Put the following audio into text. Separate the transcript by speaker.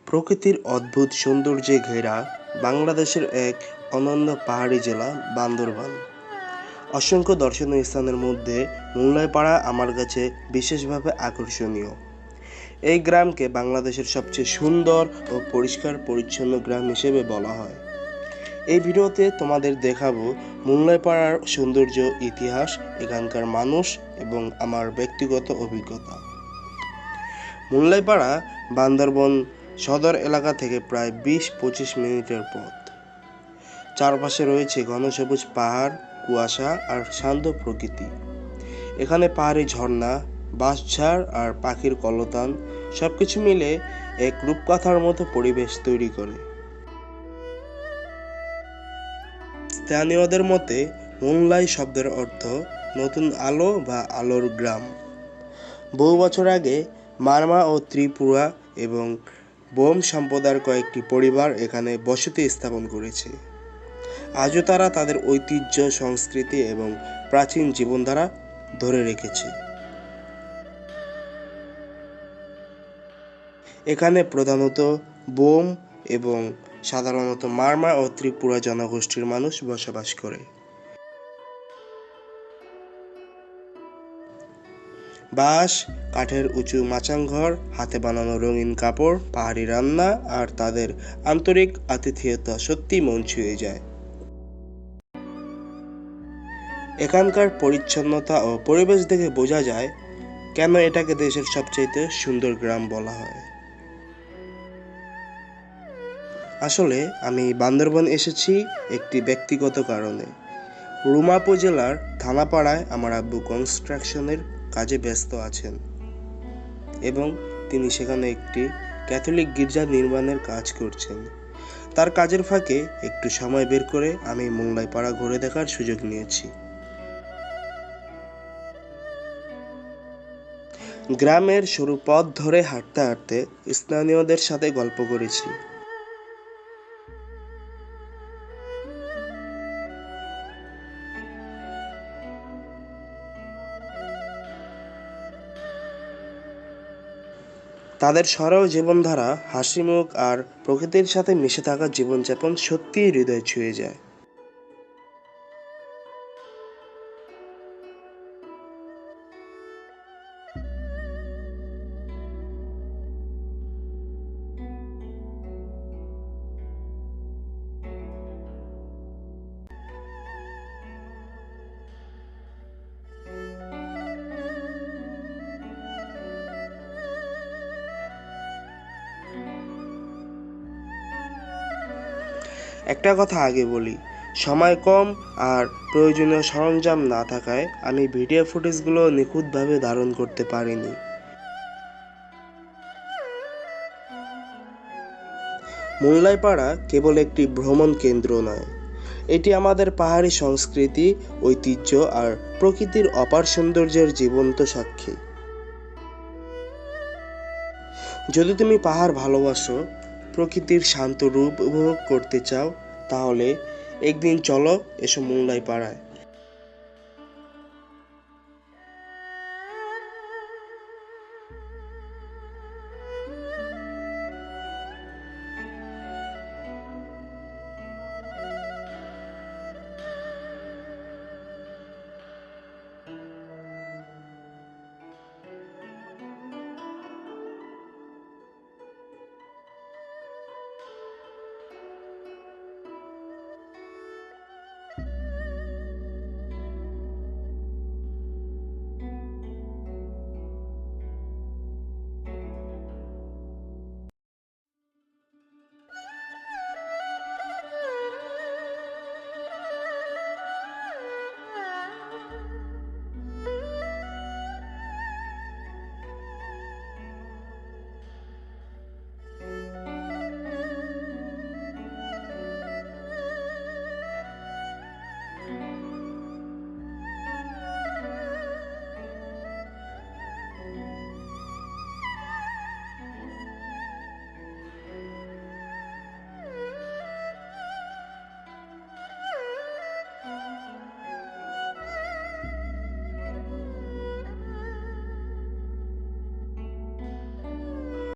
Speaker 1: প্রকৃতির অদ্ভুত সৌন্দর্যে ঘেরা বাংলাদেশের এক অনন্য পাহাড়ি জেলা বান্দরবান। অসংখ্য দর্শনীয় স্থানের মধ্যে মুল্লাইপাড়া আমার কাছে বিশেষভাবে আকর্ষণীয়। এই গ্রামকে বাংলাদেশের সবচেয়ে সুন্দর ও পরিষ্কার পরিচ্ছন্ন গ্রাম হিসেবে বলা হয়। এই ভিডিওতে তোমাদের দেখাবো মুল্লাইপাড়ার সৌন্দর্য, ইতিহাস, এখানকার মানুষ এবং আমার ব্যক্তিগত অভিজ্ঞতা। মুল্লাইপাড়া বান্দরবান সদর এলাকা থেকে প্রায় ২০-২৫ মিনিটের পথ। চারপাশে রয়েছে ঘন সবুজ পাহাড়, কুয়াশা আর শান্ত প্রকৃতি। এখানে পাহাড়ি ঝর্ণা, বাঁশঝাড় আর পাখির কলতান সবকিছু মিলে এক রূপকথার মতো পরিবেশ তৈরি করে। স্থানীয়দের মতে মুল্লাই শব্দের অর্থ নতুন আলো বা আলোর গ্রাম। বহু বছর আগে মারমা ও ত্রিপুরা এবং বোম সম্প্রদায়ের কয়েকটি পরিবার এখানে বসতি স্থাপন করেছে। আজও তারা তাদের ঐতিহ্য, সংস্কৃতি এবং প্রাচীন জীবনধারা ধরে রেখেছে। এখানে প্রধানত বোম এবং সাধারণত মারমা ও ত্রিপুরা জনগোষ্ঠীর মানুষ বসবাস করে। বাঁশ, কাঠের উঁচু মাচাংঘর, হাতে বানানো রঙিন কাপড়, পাহাড়ি রান্না আর তাদের আন্তরিক আতিথেয়তা সত্যি মন ছুঁয়ে যায়। এখানকার পরিচ্ছন্নতা ও পরিবেশ দেখে বোঝা যায় কেন এটাকে দেশের সবচেয়ে সুন্দর গ্রাম বলা হয়। আসলে আমি বান্দরবান এসেছি একটি ব্যক্তিগত কারণে। রুমা উপজেলার থানাপাড়ায় আমার আব্বু কনস্ট্রাকশনের কাজে ব্যস্ত আছেন এবং তিনি সেখানে একটি ক্যাথলিক গির্জা নির্মাণের কাজ করছেন। তার কাজের ফাঁকে একটু সময় বের করে আমি মুল্লাইপাড়া ঘুরে দেখার সুযোগ নিয়েছি। গ্রামের সরু পথ ধরে হাঁটতে হাঁটতে স্থানীয়দের সাথে গল্প করেছি। তাদের সরল জীবনধারা, হাসিমুখ আর প্রকৃতির সাথে মিশে থাকা জীবনযাপন সত্যিই হৃদয় ছুঁয়ে যায়। একটা কথা আগে বলি, সময় কম আর প্রয়োজনীয় সরঞ্জাম না থাকায় আমি ভিডিও ফুটেজগুলো নিখুঁতভাবে ধারণ করতে পারিনি। মুল্লাইপাড়া কেবল একটি ভ্রমণ কেন্দ্র নয়, এটি আমাদের পাহাড়ি সংস্কৃতি, ঐতিহ্য আর প্রকৃতির অপার সৌন্দর্যের জীবন্ত সাক্ষী। যদি তুমি পাহাড় ভালোবাসো, প্রকৃতির শান্ত রূপ উপভোগ করতে চাও, তাহলে একদিন চলো এসো মুল্লাইপাড়ায়।